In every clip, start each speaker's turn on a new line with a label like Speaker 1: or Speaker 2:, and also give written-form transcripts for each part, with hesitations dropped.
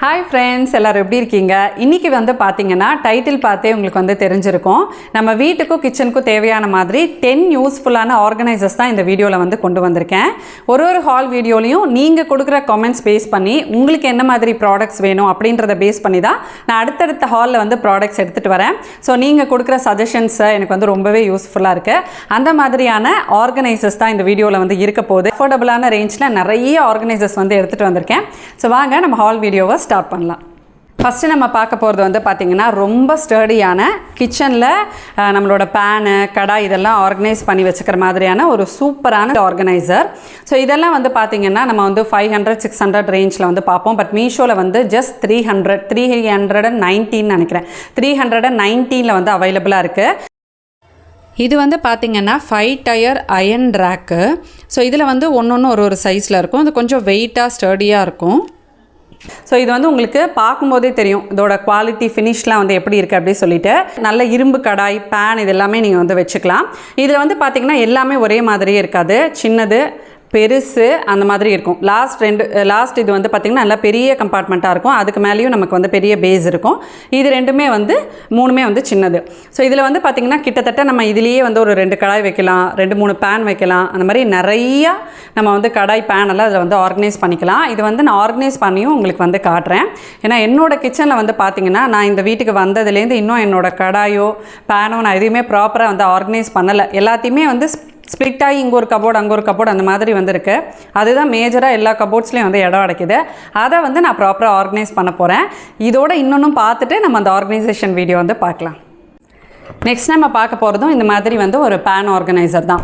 Speaker 1: Hi friends, எல்லோரும் எப்படி இருக்கீங்க? இன்றைக்கி வந்து பார்த்தீங்கன்னா டைட்டில் பார்த்தே உங்களுக்கு வந்து தெரிஞ்சிருக்கும். நம்ம வீட்டுக்கும் கிச்சனுக்கும் தேவையான மாதிரி 10 யூஸ்ஃபுல்லான ஆர்கனைசர்ஸ் தான் இந்த வீடியோவில் வந்து கொண்டு வந்திருக்கேன். ஒரு ஹால் வீடியோலையும் நீங்கள் கொடுக்குற கமெண்ட்ஸ் பேஸ் பண்ணி உங்களுக்கு என்ன மாதிரி ப்ராடக்ட்ஸ் வேணும் அப்படின்றத பேஸ் பண்ணி தான் நான் அடுத்தடுத்த ஹாலில் வந்து ப்ராடக்ட்ஸ் எடுத்துகிட்டு வரேன். ஸோ நீங்கள் கொடுக்குற சஜஷன்ஸை எனக்கு வந்து ரொம்பவே யூஸ்ஃபுல்லாக இருக்குது. அந்த மாதிரியான ஆர்கனைசர்ஸ் தான் இந்த வீடியோவில் வந்து இருக்க போகுது. அஃபோர்டபுளான ரேஞ்சில் நிறைய ஆர்கனைசர்ஸ் வந்து எடுத்துகிட்டு வந்திருக்கேன். ஸோ வாங்க நம்ம ஹால் வீடியோவை ஸ்டார்ட் பண்ணலாம். ஃபஸ்ட்டு நம்ம பார்க்க போகிறது வந்து பார்த்திங்கன்னா ரொம்ப ஸ்டர்டியான கிச்சனில் நம்மளோட பேனு கடாய் இதெல்லாம் ஆர்கனைஸ் பண்ணி வச்சுக்கிற மாதிரியான ஒரு சூப்பரான ஆர்கனைசர். ஸோ இதெல்லாம் வந்து பார்த்திங்கன்னா நம்ம வந்து 500-600 ரேஞ்சில் வந்து பார்ப்போம். பட் மீஷோவில் வந்து ஜஸ்ட் 319 நினைக்கிறேன், 319 வந்து அவைலபிளாக இருக்குது. இது வந்து பார்த்திங்கன்னா 5 டயர் அயன் ரேக்கு. ஸோ இதில் வந்து ஒன்று ஒரு சைஸில் இருக்கும். அது கொஞ்சம் வெயிட்டாக ஸ்டர்டியாக இருக்கும். ஸோ இது வந்து உங்களுக்கு பார்க்கும்போதே தெரியும் இதோட குவாலிட்டி ஃபினிஷ்லாம் வந்து எப்படி இருக்குது அப்படின்னு சொல்லிட்டு. நல்ல இரும்பு கடாய் பேன் இது எல்லாமே நீங்கள் வந்து வச்சுக்கலாம். இதில் வந்து பார்த்திங்கன்னா எல்லாமே ஒரே மாதிரியே இருக்காது. சின்னது பெருசு அந்த மாதிரி இருக்கும். லாஸ்ட் இது வந்து பார்த்திங்கன்னா நல்லா பெரிய கம்பார்ட்மெண்ட்டாக இருக்கும். அதுக்கு மேலேயும் நமக்கு வந்து பெரிய பேஸ் இருக்கும். இது ரெண்டுமே வந்து மூணுமே வந்து சின்னது. ஸோ இதில் வந்து பார்த்திங்கன்னா கிட்டத்தட்ட நம்ம இதிலேயே வந்து ஒரு 2 கடாய் வைக்கலாம், 2-3 பேன் வைக்கலாம். அந்த மாதிரி நிறையா நம்ம வந்து கடாய் பேன் எல்லாம் அதில் வந்து ஆர்கனைஸ் பண்ணிக்கலாம். இது வந்து நான் ஆர்கனைஸ் பண்ணியும் உங்களுக்கு வந்து காட்டுறேன். ஏன்னா என்னோடய கிச்சனில் வந்து பார்த்திங்கன்னா நான் இந்த வீட்டுக்கு வந்ததுலேருந்து இன்னும் என்னோடய கடாயோ பேனோ நான் எதுவுமே ப்ராப்பராக வந்து ஆர்கனைஸ் பண்ணலை. எல்லாத்தையுமே வந்து ஸ்ப்ளிட்டாகி இங்கே ஒரு கபோர்டு அங்கே ஒரு கபோர்டு அந்த மாதிரி வந்துருக்கு. அதுதான் மேஜராக எல்லா கபோர்ட்ஸ்லேயும் வந்து இடம் அடைக்குது. அதை வந்து நான் ப்ராப்பராக ஆர்கனைஸ் பண்ண போகிறேன். இதோட இன்னொன்றும் பார்த்துட்டு நம்ம அந்த ஆர்கனைசேஷன் வீடியோ வந்து பார்க்கலாம். நெக்ஸ்ட் நம்ம பார்க்க போகிறதும் இந்த மாதிரி வந்து ஒரு பேன் ஆர்கனைசர் தான்.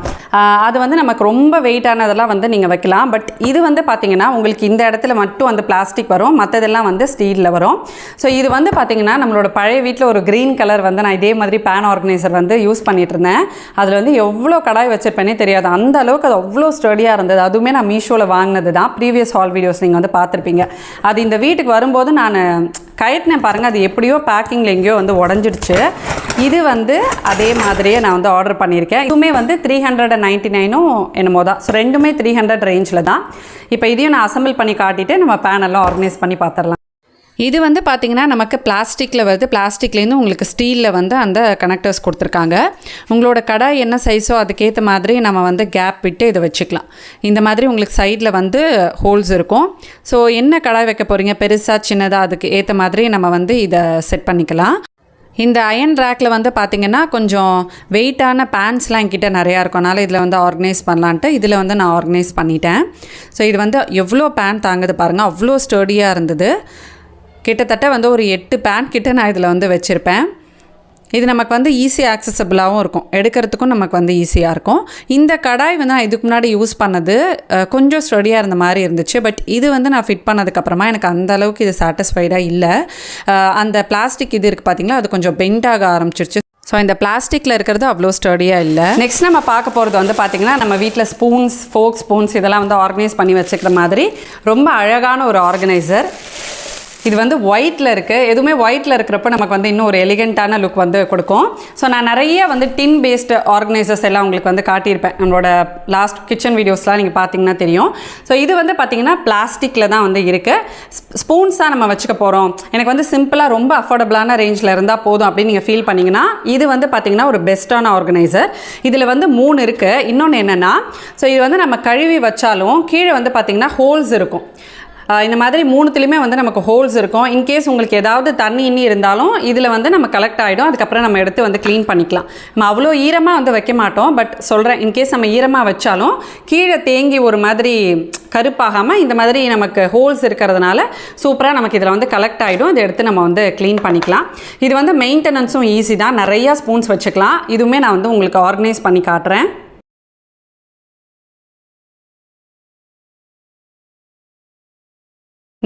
Speaker 1: அது வந்து நமக்கு ரொம்ப வெயிட்டானதெல்லாம் வந்து நீங்கள் வைக்கலாம். பட் இது வந்து பார்த்திங்கன்னா உங்களுக்கு இந்த இடத்துல மட்டும் வந்து பிளாஸ்டிக் வரும், மற்றதெல்லாம் வந்து ஸ்டீலில் வரும். ஸோ இது வந்து பார்த்திங்கன்னா நம்மளோட பழைய வீட்டில் ஒரு க்ரீன் கலர் வந்து நான் இதே மாதிரி பேன் ஆர்கனைசர் வந்து யூஸ் பண்ணிகிட்டு இருந்தேன். அதில் வந்து எவ்வளோ கடாய் வச்சுருப்பேனே தெரியாது, அந்த அளவுக்கு அது அவ்வளோ ஸ்டடியாக இருந்தது. அதுவுமே நான் மீஷோவில் வாங்கினது தான். ப்ரீவியஸ் ஹால் வீடியோஸ் நீங்கள் வந்து பார்த்துருப்பீங்க. அது இந்த வீட்டுக்கு வரும்போது நான் கயட்டினேன் பாருங்கள், அது எப்படியோ பேக்கிங்கில் எங்கேயோ வந்து உடஞ்சிடுச்சு. இது வந்து அதே மாதிரியே நான் வந்து ஆர்டர் பண்ணியிருக்கேன். இதுவுமே வந்து 399 என்னமோ தான். ஸோ ரெண்டுமே 300 ரேஞ்சில் தான். இப்போ இதையும் நான் அசம்பிள் பண்ணி காட்டிட்டு நம்ம பேனெல்லாம் ஆர்கனைஸ் பண்ணி பார்த்துடலாம். இது வந்து பார்த்திங்கன்னா நமக்கு பிளாஸ்டிக்கில் வருது. பிளாஸ்டிக்லேருந்து உங்களுக்கு ஸ்டீலில் வந்து அந்த கனெக்டர்ஸ் கொடுத்துருக்காங்க. உங்களோட கடாய் என்ன சைஸோ அதுக்கேற்ற மாதிரி நம்ம வந்து கேப் விட்டு இதை வச்சுக்கலாம். இந்த மாதிரி உங்களுக்கு சைடில் வந்து ஹோல்ஸ் இருக்கும். ஸோ என்ன கடாய் வைக்க போகிறீங்க, பெருசாக சின்னதாக, அதுக்கு ஏற்ற மாதிரி நம்ம வந்து இதை செட் பண்ணிக்கலாம். இந்த அயன் ரேக்கில் வந்து பார்த்திங்கன்னா கொஞ்சம் வெயிட்டான பேன்ஸ்லாம் என்கிட்ட நிறையா இருக்கும். அதனால் இதில் வந்து ஆர்கனைஸ் பண்ணலான்ட்டு இதில் வந்து நான் ஆர்கனைஸ் பண்ணிட்டேன். ஸோ இது வந்து எவ்வளோ பேன் தாங்குது பாருங்கள், அவ்வளோ ஸ்டர்டியாக இருந்தது. கிட்டத்தட்ட வந்து ஒரு 8 பேன் கிட்ட நான் இதில் வந்து வச்சுருப்பேன். இது நமக்கு வந்து ஈஸியாக ஆக்சசபிளாகவும் இருக்கும், எடுக்கிறதுக்கும் நமக்கு வந்து ஈஸியாக இருக்கும். இந்த கடாய் வந்து நான் இதுக்கு முன்னாடி யூஸ் பண்ணது கொஞ்சம் ஸ்டடியாக இருந்த மாதிரி இருந்துச்சு. பட் இது வந்து நான் ஃபிட் பண்ணதுக்கப்புறமா எனக்கு அந்த அளவுக்கு இது சாட்டிஸ்ஃபைடாக இல்லை. அந்த பிளாஸ்டிக் இது இருக்குது பார்த்திங்களா, அது கொஞ்சம் பெண்ட் ஆக ஆரம்பிச்சிருச்சு. ஸோ இந்த பிளாஸ்டிக்கில் இருக்கிறது அவ்வளோ ஸ்டடியாக இல்லை. நெக்ஸ்ட் நம்ம பார்க்க போகிறது வந்து பார்த்திங்கன்னா நம்ம வீட்டில் ஸ்பூன்ஸ், ஃபோக் ஸ்பூன்ஸ் இதெல்லாம் வந்து ஆர்கனைஸ் பண்ணி வச்சுக்கிற மாதிரி ரொம்ப அழகான ஒரு ஆர்கனைசர். இது வந்து ஒயிட்டில் இருக்குது. எதுவுமே ஒயிட்டில் இருக்கிறப்ப நமக்கு வந்து இன்னும் ஒரு எலிகெண்ட்டான லுக் வந்து கொடுக்கும். ஸோ நான் நிறைய வந்து டின் பேஸ்டு ஆர்கனைசர்ஸ் எல்லாம் உங்களுக்கு வந்து காட்டியிருப்பேன். நம்மளோட லாஸ்ட் கிச்சன் வீடியோஸ்லாம் நீங்கள் பார்த்தீங்கன்னா தெரியும். ஸோ இது வந்து பார்த்திங்கன்னா பிளாஸ்டிக்கில் தான் வந்து இருக்குது. ஸ்பூன்ஸ் தான் நம்ம வச்சுக்க போகிறோம், எனக்கு வந்து சிம்பிளாக ரொம்ப அஃபோர்டபுளான ரேஞ்சில் இருந்தால் போதும் அப்படின்னு நீங்கள் ஃபீல் பண்ணிங்கன்னா இது வந்து பார்த்திங்கன்னா ஒரு பெஸ்ட்டான ஆர்கனைசர். இதில் வந்து 3 இருக்குது. இன்னொன்று என்னென்னா, ஸோ இது வந்து நம்ம கழுவி வச்சாலும் கீழே வந்து பார்த்திங்கன்னா ஹோல்ஸ் இருக்கும். இந்த மாதிரி 3த்துலேயுமே வந்து நமக்கு ஹோல்ஸ் இருக்கும். இன்கேஸ் உங்களுக்கு ஏதாவது தண்ணி இருந்தாலும் இதில் வந்து நம்ம கலெக்ட் ஆகிடும். அதுக்கப்புறம் நம்ம எடுத்து வந்து க்ளீன் பண்ணிக்கலாம். நம்ம அவ்வளோ ஈரமாக வந்து வைக்க மாட்டோம். பட் சொல்கிறேன், இன்கேஸ் நம்ம ஈரமாக வச்சாலும் கீழே தேங்கி ஒரு மாதிரி கருப்பாகாமல் இந்த மாதிரி நமக்கு ஹோல்ஸ் இருக்கிறதுனால சூப்பராக நமக்கு இதில் வந்து கலெக்ட் ஆகிடும். இதை எடுத்து நம்ம வந்து க்ளீன் பண்ணிக்கலாம். இது வந்து மெயின்டெனன்ஸும் ஈஸி தான். நிறையா ஸ்பூன்ஸ் வச்சுக்கலாம். இதுவுமே நான் வந்து உங்களுக்கு ஆர்கனைஸ் பண்ணி காட்டுறேன்.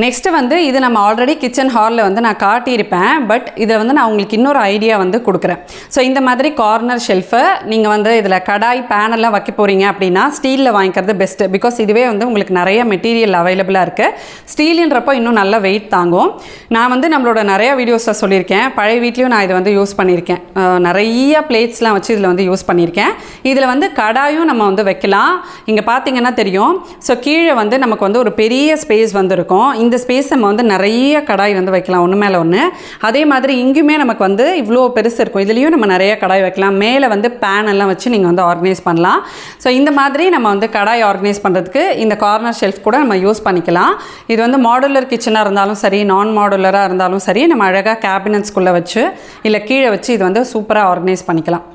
Speaker 1: நெக்ஸ்ட்டு வந்து இது நம்ம ஆல்ரெடி கிச்சன் ஹாலில் வந்து நான் காட்டியிருப்பேன். பட் இதை வந்து நான் உங்களுக்கு இன்னொரு ஐடியா வந்து கொடுக்குறேன். ஸோ இந்த மாதிரி கார்னர் ஷெல்ஃபை நீங்கள் வந்து இதில் கடாய் பேனெல்லாம் வைக்க போகிறீங்க அப்படின்னா ஸ்டீலில் வாங்கிக்கிறது பெஸ்ட்டு. பிகாஸ் இதுவே வந்து உங்களுக்கு நிறைய மெட்டீரியல் அவைலபிளாக இருக்குது. ஸ்டீலுன்றப்போ இன்னும் நல்லா வெயிட் தாங்கும். நான் வந்து நம்மளோட நிறையா வீடியோஸில் சொல்லியிருக்கேன். பழைய வீட்லேயும் நான் இதை வந்து யூஸ் பண்ணியிருக்கேன். நிறைய பிளேட்ஸ்லாம் வச்சு இதில் வந்து யூஸ் பண்ணியிருக்கேன். இதில் வந்து கடாயும் நம்ம வந்து வைக்கலாம். இங்கே பார்த்தீங்கன்னா தெரியும். ஸோ கீழே வந்து நமக்கு வந்து ஒரு பெரிய ஸ்பேஸ் வந்து இருக்கும். இந்த ஸ்பேஸ் நம்ம வந்து நிறைய கடாய் வந்து வைக்கலாம் ஒன்று மேலே ஒன்று. அதே மாதிரி இங்கேயுமே நமக்கு வந்து இவ்வளோ பெருசு இருக்கும், இதுலேயும் நம்ம நிறைய கடாய் வைக்கலாம். மேலே வந்து பேன் எல்லாம் வச்சு நீங்கள் வந்து ஆர்கனைஸ் பண்ணலாம். ஸோ இந்த மாதிரி நம்ம வந்து கடாய் ஆர்கனைஸ் பண்ணுறதுக்கு இந்த கார்னர் ஷெல்ஃப் கூட நம்ம யூஸ் பண்ணிக்கலாம். இது வந்து மாடுலர் கிச்சனாக இருந்தாலும் சரி, நான் மாடுலராக இருந்தாலும் சரி, நம்ம அழகாக கேபினட்ஸ்குள்ளே வச்சு இல்லை கீழே வச்சு இது வந்து சூப்பராக ஆர்கனைஸ் பண்ணிக்கலாம்.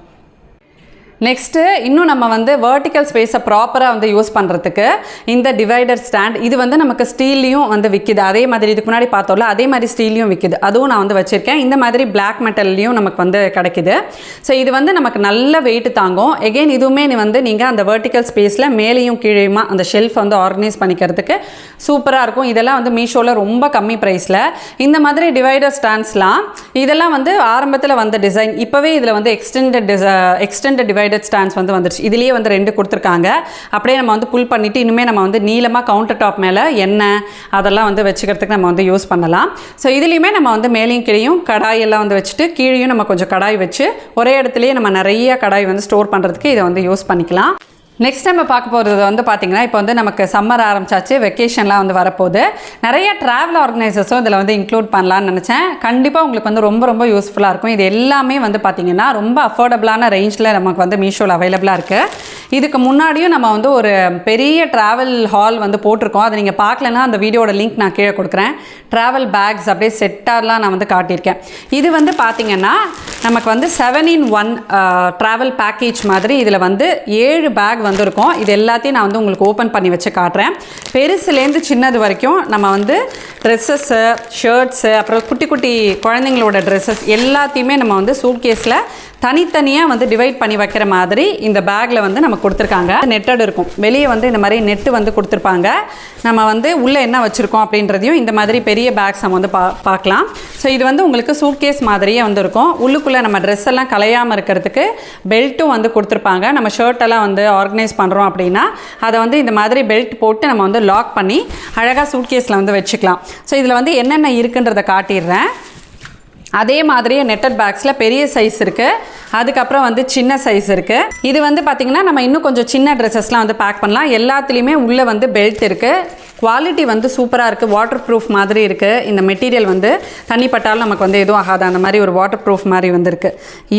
Speaker 1: நெக்ஸ்ட்டு இன்னும் நம்ம வந்து வெர்டிக்கல் ஸ்பேஸை ப்ராப்பராக வந்து யூஸ் பண்ணுறதுக்கு இந்த டிவைடர் ஸ்டாண்ட், இது வந்து நமக்கு ஸ்டீல்லையும் வந்து விற்கிது. அதே மாதிரி இதுக்கு முன்னாடி பார்த்தோம்ல அதே மாதிரி ஸ்டீல்லையும் விற்கிது, அதுவும் நான் வந்து வச்சுருக்கேன். இந்த மாதிரி பிளாக் மெட்டல்லையும் நமக்கு வந்து கிடைக்கிது. ஸோ இது வந்து நமக்கு நல்ல வெயிட் தாங்கும். எகெயின் இதுவுமே வந்து நீங்கள் அந்த வெர்டிக்கல் ஸ்பேஸில் மேலேயும் கீழேயுமா அந்த ஷெல்ஃப் வந்து ஆர்கனைஸ் பண்ணிக்கிறதுக்கு சூப்பராக இருக்கும். இதெல்லாம் வந்து மீஷோவில் ரொம்ப கம்மி ப்ரைஸில் இந்த மாதிரி டிவைடர் ஸ்டாண்ட்ஸ்லாம், இதெல்லாம் வந்து ஆரம்பத்தில் வந்த டிசைன். இப்போவே இதில் வந்து எக்ஸ்டெண்டட் டிவைடர் ஸ்டாண்ட்ஸ் வந்து வந்துருச்சு. இதுலேயே வந்து 2 கொடுத்துருக்காங்க. அப்படியே நம்ம வந்து புல் பண்ணிவிட்டு இன்னுமே நம்ம வந்து நீளமாக கவுண்டர் டாப் மேலே எண்ணெய் அதெல்லாம் வந்து வச்சுக்கிறதுக்கு நம்ம வந்து யூஸ் பண்ணலாம். ஸோ இதுலேயுமே நம்ம வந்து மேலேயும் கீழேயும் கடாயெல்லாம் வந்து வச்சுட்டு கீழேயும் நம்ம கொஞ்சம் கடாய் வச்சு ஒரே இடத்துலையே நம்ம நிறைய கடாய் வந்து ஸ்டோர் பண்ணுறதுக்கு இதை வந்து யூஸ் பண்ணிக்கலாம். நெக்ஸ்ட் நம்ம பார்க்க போகிறது வந்து பார்த்திங்கன்னா, இப்போ வந்து நமக்கு சம்மர் ஆரம்பிச்சாச்சு, வெக்கேஷன்லாம் வந்து வரப்போகுது. நிறைய ட்ராவல் ஆர்கனைசர்ஸும் இதில் வந்து இன்க்ளூட் பண்ணலான்னு நினச்சேன். கண்டிப்பாக உங்களுக்கு வந்து ரொம்ப ரொம்ப யூஸ்ஃபுல்லாக இருக்கும். இது எல்லாமே வந்து பார்த்திங்கன்னா ரொம்ப அஃபோர்டபுளான ரேஞ்சில் நமக்கு வந்து மீஷோவில் அவைலபிளாக இருக்குது. இதுக்கு முன்னாடியும் நம்ம வந்து ஒரு பெரிய ட்ராவல் ஹால் வந்து போட்டிருக்கோம். அதை நீங்கள் பார்க்கலன்னா அந்த வீடியோட லிங்க் நான் கீழே கொடுக்குறேன். ட்ராவல் பேக்ஸ் அப்படியே செட்டாரெலாம் நான் வந்து காட்டியிருக்கேன். இது வந்து பார்த்திங்கன்னா நமக்கு வந்து 7-in-1 ட்ராவல் பேக்கேஜ் மாதிரி இதில் வந்து 7 பேக் வந்து இருக்கும். இது எல்லாத்தையும் நான் வந்து உங்களுக்கு ஓப்பன் பண்ணி வச்சு காட்டுறேன். பெருசுலேருந்து சின்னது வரைக்கும் நம்ம வந்து ட்ரெஸ்ஸஸ்ஸு, ஷர்ட்ஸு, அப்புறம் குட்டி குட்டி குழந்தைங்களோட ட்ரெஸ்ஸஸ் எல்லாத்தையுமே நம்ம வந்து சூட்கேஸில் தனித்தனியாக வந்து டிவைட் பண்ணி வைக்கிற மாதிரி இந்த பேக்கில் வந்து நம்ம கொடுத்துருக்காங்க. நெட்டட் இருக்கும், வெளியே வந்து இந்த மாதிரி நெட்டு வந்து கொடுத்துருப்பாங்க. நம்ம வந்து உள்ளே என்ன வச்சுருக்கோம் அப்படின்றதையும் இந்த மாதிரி பெரிய பேக்ஸ் நம்ம வந்து பார்க்கலாம். ஸோ இது வந்து உங்களுக்கு சூட்கேஸ் மாதிரியே வந்து இருக்கும். உள்ளுக்குள்ளே நம்ம ட்ரெஸ் எல்லாம் கலையாமல் இருக்கிறதுக்கு பெல்ட்டும் வந்து கொடுத்துருப்பாங்க. நம்ம ஷர்ட்டெல்லாம் வந்து ஆர்கனைஸ் பண்ணுறோம் அப்படின்னா அதை வந்து இந்த மாதிரி பெல்ட் போட்டு நம்ம வந்து லாக் பண்ணி அழகாக சூட்கேஸில் வந்து வச்சுக்கலாம். ஸோ இதில் வந்து என்னென்ன இருக்குன்றதை காட்டிடுறேன். அதே மாதிரியே நெட்டட் பேக்ஸில் பெரிய சைஸ் இருக்குது, அதுக்கப்புறம் வந்து சின்ன சைஸ் இருக்குது. இது வந்து பார்த்திங்கன்னா நம்ம இன்னும் கொஞ்சம் சின்ன ட்ரெஸ்ஸஸ்லாம் வந்து பேக் பண்ணலாம். எல்லாத்துலேயுமே உள்ளே வந்து பெல்ட் இருக்குது. குவாலிட்டி வந்து சூப்பராக இருக்குது, வாட்டர் ப்ரூஃப் மாதிரி இருக்குது. இந்த மெட்டீரியல் வந்து தண்ணி பட்டாலும் நமக்கு வந்து எதுவும் ஆகாது, அந்த மாதிரி ஒரு வாட்டர் ப்ரூஃப் மாதிரி வந்துருக்கு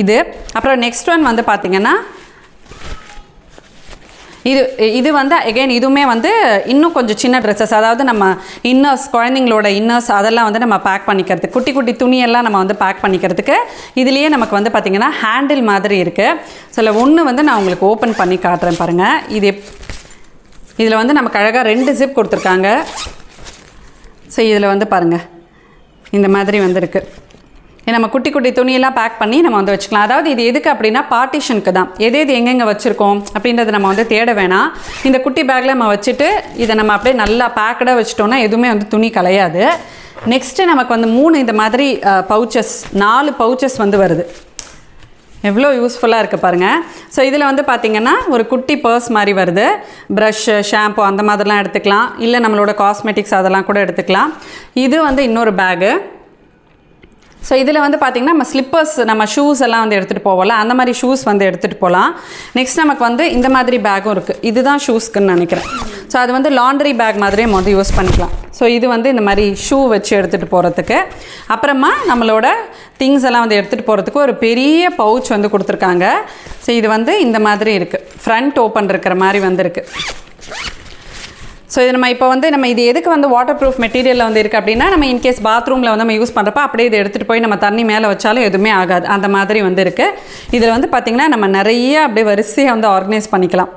Speaker 1: இது. அப்புறம் நெக்ஸ்ட் ஒன் வந்து பார்த்திங்கன்னா இது வந்து அகெயின் இதுவுமே வந்து இன்னும் கொஞ்சம் சின்ன ட்ரெஸ்ஸஸ், அதாவது நம்ம இன்னர்ஸ், குழந்தைங்களோட இன்னர்ஸ் அதெல்லாம் வந்து நம்ம பேக் பண்ணிக்கிறதுக்கு, குட்டி குட்டி துணியெல்லாம் நம்ம வந்து பேக் பண்ணிக்கிறதுக்கு இதுலேயே நமக்கு வந்து பார்த்திங்கன்னா ஹேண்டில் மாதிரி இருக்குது. சில ஒன்று வந்து நான் உங்களுக்கு ஓப்பன் பண்ணி காட்டுறேன் பாருங்கள். இதில் வந்து நமக்கு அழகாக 2 ஜிப் கொடுத்துருக்காங்க. ஸோ இதில் வந்து பாருங்கள் இந்த மாதிரி வந்துருக்கு. நம்ம குட்டி குட்டி துணியெல்லாம் பேக் பண்ணி நம்ம வந்து வச்சுக்கலாம். அதாவது இது எதுக்கு அப்படின்னா பார்ட்டிஷனுக்கு தான். எது எங்கெங்கே வச்சுருக்கோம் அப்படின்றத நம்ம வந்து தேட வேணாம். இந்த குட்டி பேக்கில் நம்ம வச்சுட்டு இதை நம்ம அப்படியே நல்லா பேக்கடாக வச்சுட்டோன்னா எதுவுமே வந்து துணி கலையாது. நெக்ஸ்ட்டு நமக்கு வந்து 3 இந்த மாதிரி பவுச்சஸ், 4 பவுச்சஸ் வந்து வருது. எவ்வளோ யூஸ்ஃபுல்லாக இருக்குது பாருங்கள். ஸோ இதில் வந்து பார்த்திங்கன்னா ஒரு குட்டி பர்ஸ் மாதிரி வருது. ப்ரஷ்ஷு, ஷாம்பு அந்த மாதிரிலாம் எடுத்துக்கலாம், இல்லை நம்மளோட காஸ்மெட்டிக்ஸ் அதெல்லாம் கூட எடுத்துக்கலாம். இது வந்து இன்னொரு பேகு. ஸோ இதில் வந்து பார்த்திங்கன்னா நம்ம ஸ்லிப்பர்ஸ், நம்ம ஷூஸ் எல்லாம் வந்து எடுத்துகிட்டு போவோம்ல, அந்த மாதிரி ஷூஸ் வந்து எடுத்துகிட்டு போகலாம். நெக்ஸ்ட் நமக்கு வந்து இந்த மாதிரி பேக்கும் இருக்குது. இதுதான் ஷூஸ்க்குன்னு நினைக்கிறேன். ஸோ அது வந்து லாண்ட்ரி பேக் மாதிரியே நம்ம வந்து யூஸ் பண்ணிக்கலாம். ஸோ இது வந்து இந்த மாதிரி ஷூ வச்சு எடுத்துகிட்டு போகிறதுக்கு. அப்புறமா நம்மளோட திங்ஸ் எல்லாம் வந்து எடுத்துகிட்டு போகிறதுக்கு ஒரு பெரிய பவுச் வந்து கொடுத்துருக்காங்க. ஸோ இது வந்து இந்த மாதிரி இருக்குது, ஃப்ரண்ட் ஓப்பன் இருக்கிற மாதிரி வந்துருக்கு. ஸோ இது நம்ம இப்போ வந்து நம்ம இது எதுக்கு வந்து வாட்டர் ப்ரூஃப் மெட்டீரியலில் வந்து இருக்குது அப்படின்னா, நம்ம இன்கேஸ் பாத்ரூமில் வந்து நம்ம யூஸ் பண்ணுறப்ப அப்படியே இதை எடுத்துகிட்டு போய் நம்ம தண்ணி மேலே வச்சாலும் எதுவுமே ஆகாது, அந்த மாதிரி வந்து இருக்குது. இதில் வந்து பார்த்திங்கன்னா நம்ம நிறைய அப்படியே வரிசையாக வந்து ஆர்கனைஸ் பண்ணிக்கலாம்.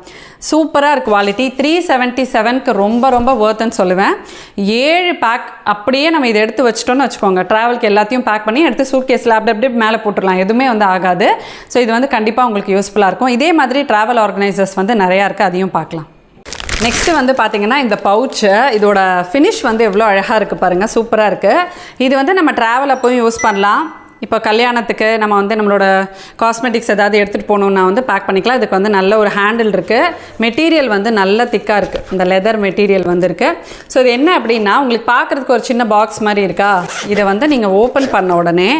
Speaker 1: சூப்பராக இருக்குது குவாலிட்டி. 377க்கு ரொம்ப ரொம்ப ஒர்த்துன்னு சொல்லுவேன். 7 பேக் அப்படியே நம்ம இதை எடுத்து வச்சிட்டோன்னு வச்சுக்கோங்க, ட்ராவலுக்கு எல்லாத்தையும் பேக் பண்ணி எடுத்து சூட்கேஸில் அப்படியே மேலே போட்டுடலாம், எதுவுமே வந்து ஆகாது. ஸோ இது வந்து கண்டிப்பாக உங்களுக்கு யூஸ்ஃபுல்லாக இருக்கும். இதே மாதிரி ட்ராவல் ஆர்கனைசர்ஸ் வந்து நிறையா இருக்குது, அதையும் பார்க்கலாம். நெக்ஸ்ட்டு வந்து பார்த்திங்கன்னா இந்த பவுச்சு, இதோட ஃபினிஷ் வந்து எவ்வளோ அழகாக இருக்குது பாருங்கள், சூப்பராக இருக்குது. இது வந்து நம்ம ட்ராவல் அப்போயும் யூஸ் பண்ணலாம். இப்போ கல்யாணத்துக்கு நம்ம வந்து நம்மளோட காஸ்மெட்டிக்ஸ் ஏதாவது எடுத்துகிட்டு போகணுன்னா வந்து பேக் பண்ணிக்கலாம். இதுக்கு வந்து நல்ல ஒரு ஹேண்டில் இருக்குது. மெட்டீரியல் வந்து நல்ல திக்காக இருக்குது, இந்த லெதர் மெட்டீரியல் வந்து இருக்குது. ஸோ இது என்ன அப்படின்னா, உங்களுக்கு பார்க்குறதுக்கு ஒரு சின்ன பாக்ஸ் மாதிரி இருக்கா, இதை வந்து நீங்கள் ஓப்பன் பண்ண உடனே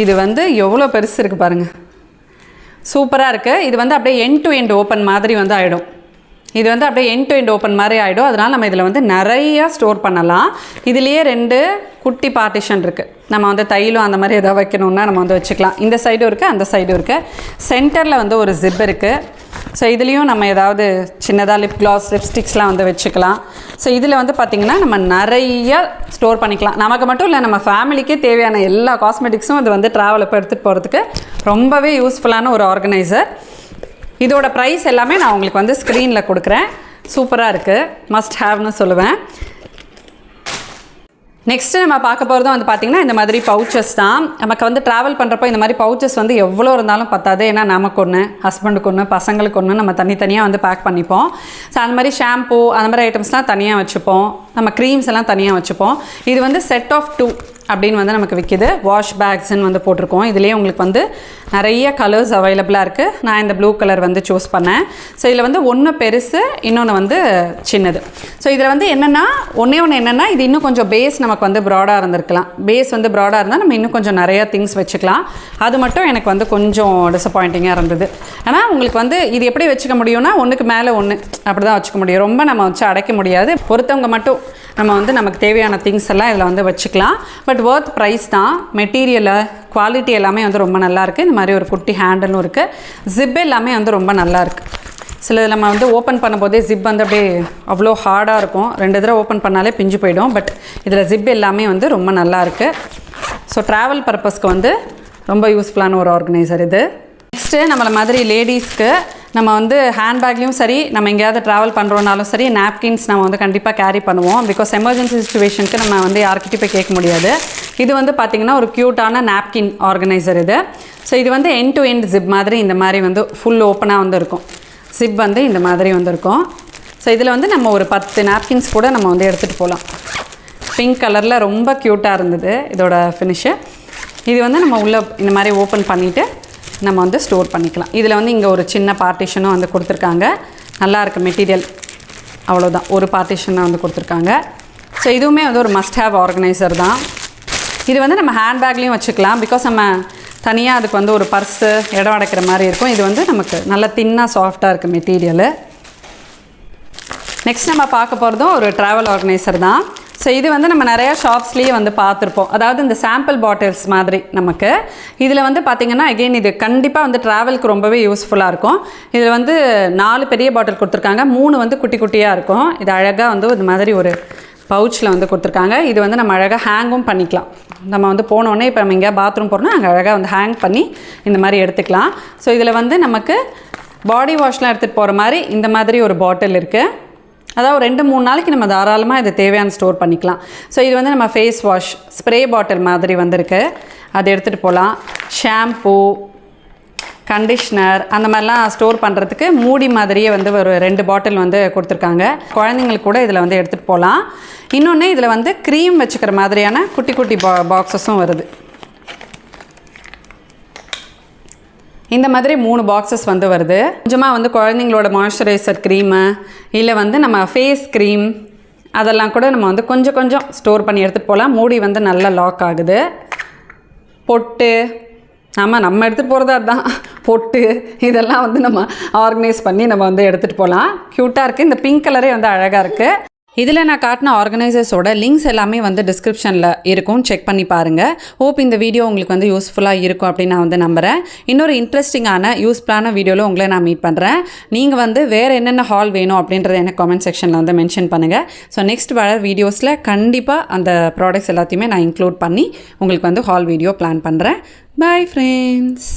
Speaker 1: இது வந்து எவ்வளோ பெருசு இருக்குது பாருங்கள், சூப்பராக இருக்குது. இது வந்து அப்படியே எண்ட் டு எண்ட் ஓப்பன் மாதிரி வந்து ஆகிடும். இது வந்து அப்படியே எண்ட் டு எண்ட் ஓப்பன் மாதிரி ஆகிடும். அதனால் நம்ம இதில் வந்து நிறையா ஸ்டோர் பண்ணலாம். இதுலேயே 2 குட்டி பார்ட்டிஷன் இருக்குது. நம்ம வந்து தைலம் அந்த மாதிரி எதாவது வைக்கணுன்னா நம்ம வந்து வச்சுக்கலாம். இந்த சைடும் இருக்குது, அந்த சைடும் இருக்குது. சென்டரில் வந்து ஒரு ஜிப் இருக்குது. ஸோ இதுலேயும் நம்ம ஏதாவது சின்னதாக லிப் கிளாஸ், லிப்ஸ்டிக்ஸ்லாம் வந்து வச்சுக்கலாம். ஸோ இதில் வந்து பார்த்திங்கன்னா நம்ம நிறையா ஸ்டோர் பண்ணிக்கலாம். நமக்கு மட்டும் இல்லை, நம்ம ஃபேமிலிக்கே தேவையான எல்லா காஸ்மெட்டிக்ஸும் இது வந்து ட்ராவல் இப்போ எடுத்துகிட்டு போகிறதுக்கு ரொம்பவே யூஸ்ஃபுல்லான ஒரு ஆர்கனைசர். இதோட ப்ரைஸ் எல்லாமே நான் உங்களுக்கு வந்து ஸ்க்ரீனில் கொடுக்குறேன். சூப்பராக இருக்குது, மஸ்ட் ஹேவ்னு சொல்லுவேன். நெக்ஸ்ட்டு நம்ம பார்க்க போகிறதும் வந்து பார்த்திங்கன்னா இந்த மாதிரி பவுச்சஸ் தான். நமக்கு வந்து ட்ராவல் பண்ணுறப்போ இந்த மாதிரி பவுச்சஸ் வந்து எவ்வளோ இருந்தாலும் பத்தாது. ஏன்னா நமக்கு ஒன்று, ஹஸ்பண்டுக்கு ஒன்று, பசங்களுக்கு ஒன்று, நம்ம தனித்தனியாக வந்து பேக் பண்ணிப்போம். ஸோ அந்த மாதிரி ஷாம்பூ அந்த மாதிரி ஐட்டம்ஸ்லாம் தனியாக வச்சுப்போம். நம்ம க்ரீம்ஸ் எல்லாம் தனியாக வச்சுப்போம். இது வந்து செட் ஆஃப் 2 அப்படின்னு வந்து நமக்கு விற்கிது. வாஷ் பேக்ஸ்ன்னு வந்து போட்டிருக்கோம். இதுலேயே உங்களுக்கு வந்து நிறைய கலர்ஸ் அவைலபிளாக இருக்குது. நான் இந்த ப்ளூ கலர் வந்து சூஸ் பண்ணேன். ஸோ இதில் வந்து ஒன்று பெருசு, இன்னொன்று வந்து சின்னது. ஸோ இதில் வந்து என்னென்னா ஒன்று என்னென்னா இது இன்னும் கொஞ்சம் பேஸ் நமக்கு வந்து ப்ராடாக இருந்திருக்கலாம். பேஸ் வந்து ப்ராடாக இருந்தால் நம்ம இன்னும் கொஞ்சம் நிறையா திங்ஸ் வச்சுக்கலாம். அது மட்டும் எனக்கு வந்து கொஞ்சம் டிசப்பாயிண்டிங்காக இருந்தது. ஆனால் உங்களுக்கு வந்து இது எப்படி வச்சுக்க முடியும்னா ஒன்றுக்கு மேலே ஒன்று அப்படி தான் வச்சுக்க முடியும். ரொம்ப நம்ம வச்சு அடைக்க முடியாது. ஒருத்தவங்க மட்டும் நம்ம வந்து நமக்கு தேவையான திங்ஸ் எல்லாம் இதில் வந்து வச்சுக்கலாம். பட் ஒர்த் ப்ரைஸ் தான். மெட்டீரியலு, குவாலிட்டி எல்லாமே வந்து ரொம்ப நல்லாயிருக்கு. இந்த மாதிரி ஒரு குட்டி ஹேண்டலும் இருக்குது. ஜிப் எல்லாமே வந்து ரொம்ப நல்லாயிருக்கு. சிலது நம்ம வந்து ஓப்பன் பண்ணும்போதே ஜிப் வந்து அப்படியே அவ்வளோ ஹார்டாக இருக்கும். 2 தடவை ஓப்பன் பண்ணாலே பிஞ்சு போயிடும். பட் இதில் ஜிப் எல்லாமே வந்து ரொம்ப நல்லாயிருக்கு. ஸோ ட்ராவல் பர்பஸ்க்கு வந்து ரொம்ப யூஸ்ஃபுல்லான ஒரு ஆர்கனைசர் இது. நெக்ஸ்ட்டு நம்மளை மாதிரி லேடிஸ்க்கு நம்ம வந்து ஹேண்ட்பேக்லேயும் சரி, நம்ம எங்கேயாவது ட்ராவல் பண்ணுறோனாலும் சரி, நாப்கின்ஸ் நம்ம வந்து கண்டிப்பாக கேரி பண்ணுவோம். பிகாஸ் எமர்ஜென்சி சுச்சுவேஷனுக்கு நம்ம வந்து யார்கிட்டையும் போய் கேட்க முடியாது. இது வந்து பார்த்திங்கன்னா ஒரு க்யூட்டான நாப்கின் ஆர்கனைசர் இது. ஸோ இது வந்து எண்ட் டு எண்ட் ஜிப் மாதிரி இந்த மாதிரி வந்து ஃபுல் ஓப்பனாக வந்து இருக்கும். ஜிப் வந்து இந்த மாதிரி வந்துருக்கும். ஸோ இதில் வந்து நம்ம ஒரு 10 நாப்கின்ஸ் கூட நம்ம வந்து எடுத்துகிட்டு போகலாம். பிங்க் கலரில் ரொம்ப க்யூட்டாக இருந்தது இதோட ஃபினிஷு. இது வந்து நம்ம உள்ளே இந்த மாதிரி ஓப்பன் பண்ணிவிட்டு நம்ம வந்து ஸ்டோர் பண்ணிக்கலாம். இதில் வந்து இங்கே ஒரு சின்ன பார்ட்டிஷனும் வந்து கொடுத்துருக்காங்க. நல்லா இருக்குது மெட்டீரியல். அவ்வளோதான், ஒரு பார்ட்டிஷனாக வந்து கொடுத்துருக்காங்க. ஸோ இதுவுமே வந்து ஒரு மஸ்ட் ஹேவ் ஆர்கனைசர் தான். இது வந்து நம்ம ஹேண்ட்பேக்லேயும் வச்சுக்கலாம். பிகாஸ் நம்ம தனியாக அதுக்கு வந்து ஒரு பர்ஸு இடம் அடைக்கிற மாதிரி இருக்கும். இது வந்து நமக்கு நல்லா தின்னாக சாஃப்டாக இருக்குது மெட்டீரியலு. நெக்ஸ்ட் நம்ம பார்க்க போகிறதும் ஒரு ட்ராவல் ஆர்கனைசர் தான். ஸோ இது வந்து நம்ம நிறையா ஷாப்ஸ்லேயே வந்து பார்த்துருப்போம். அதாவது இந்த சாம்பிள் பாட்டில்ஸ் மாதிரி நமக்கு. இதில் வந்து பார்த்திங்கன்னா அகெயின் இது கண்டிப்பாக வந்து ட்ராவலுக்கு ரொம்பவே யூஸ்ஃபுல்லாக இருக்கும். இதில் வந்து 4 பெரிய பாட்டில் கொடுத்துருக்காங்க, 3 வந்து குட்டி குட்டியாக இருக்கும். இது அழகாக வந்து இது மாதிரி ஒரு பவுச்சில் வந்து கொடுத்துருக்காங்க. இது வந்து நம்ம அழகாக ஹேங்கும் பண்ணிக்கலாம். நம்ம வந்து போனோடனே இப்போ நம்ம எங்கேயா பாத்ரூம் போகிறோன்னா அங்கே அழகாக வந்து ஹேங் பண்ணி இந்த மாதிரி எடுத்துக்கலாம். ஸோ இதில் வந்து நமக்கு பாடி வாஷ்லாம் எடுத்துகிட்டு போகிற மாதிரி இந்த மாதிரி ஒரு பாட்டில் இருக்குது. அதாவது 2-3 நாளைக்கு நம்ம தாராளமாக இது தேவையான ஸ்டோர் பண்ணிக்கலாம். ஸோ இது வந்து நம்ம ஃபேஸ் வாஷ் ஸ்ப்ரே பாட்டில் மாதிரி வந்திருக்கு. அதை எடுத்துகிட்டு போகலாம். ஷாம்பூ, கண்டிஷ்னர் அந்த மாதிரிலாம் ஸ்டோர் பண்ணுறதுக்கு மூடி மாதிரியே வந்து ஒரு 2 பாட்டில் வந்து கொடுத்துருக்காங்க. குழந்தைங்களுக்கு கூட இதில் வந்து எடுத்துகிட்டு போகலாம். இன்னொன்று இதில் வந்து க்ரீம் வச்சுக்கிற மாதிரியான குட்டி குட்டி பாக்ஸஸும் வருது. இந்த மாதிரி 3 பாக்ஸஸ் வந்து வருது. கொஞ்சமாக வந்து குழந்தைங்களோட மாய்ஸ்சரைசர் க்ரீமு, இல்லை வந்து நம்ம ஃபேஸ் க்ரீம் அதெல்லாம் கூட நம்ம வந்து கொஞ்சம் கொஞ்சம் ஸ்டோர் பண்ணி எடுத்துகிட்டு போகலாம். மூடி வந்து நல்லா லாக் ஆகுது. பொட்டு, நம்ம எடுத்துகிட்டு போகிறது அதுதான். பொட்டு இதெல்லாம் வந்து நம்ம ஆர்கனைஸ் பண்ணி நம்ம வந்து எடுத்துகிட்டு போகலாம். க்யூட்டாக இருக்குது. இந்த பிங்க் கலரே வந்து அழகாக இருக்குது. இதில் நான் காட்டின ஆர்கனைசர்ஸோட லிங்க்ஸ் எல்லாமே வந்து டிஸ்கிரிப்ஷனில் இருக்கும், செக் பண்ணி பாருங்கள். ஹோப் இந்த வீடியோ உங்களுக்கு வந்து யூஸ்ஃபுல்லாக இருக்கும் அப்படின்னு நான் வந்து நம்புகிறேன். இன்னொரு இன்ட்ரெஸ்டிங்கான யூஸ்ஃபுல்லான வீடியோவில் உங்களை நான் மீட் பண்ணுறேன். நீங்கள் வந்து வேறு என்னென்ன ஹால் வேணும் அப்படின்றத எனக்கு கமெண்ட் செக்ஷனில் வந்து மென்ஷன் பண்ணுங்கள். ஸோ நெக்ஸ்ட் வர வீடியோஸில் கண்டிப்பாக அந்த ப்ராடக்ட்ஸ் எல்லாத்தையுமே நான் இன்க்ளூட் பண்ணி உங்களுக்கு வந்து ஹால் வீடியோ பிளான் பண்ணுறேன். Bye friends.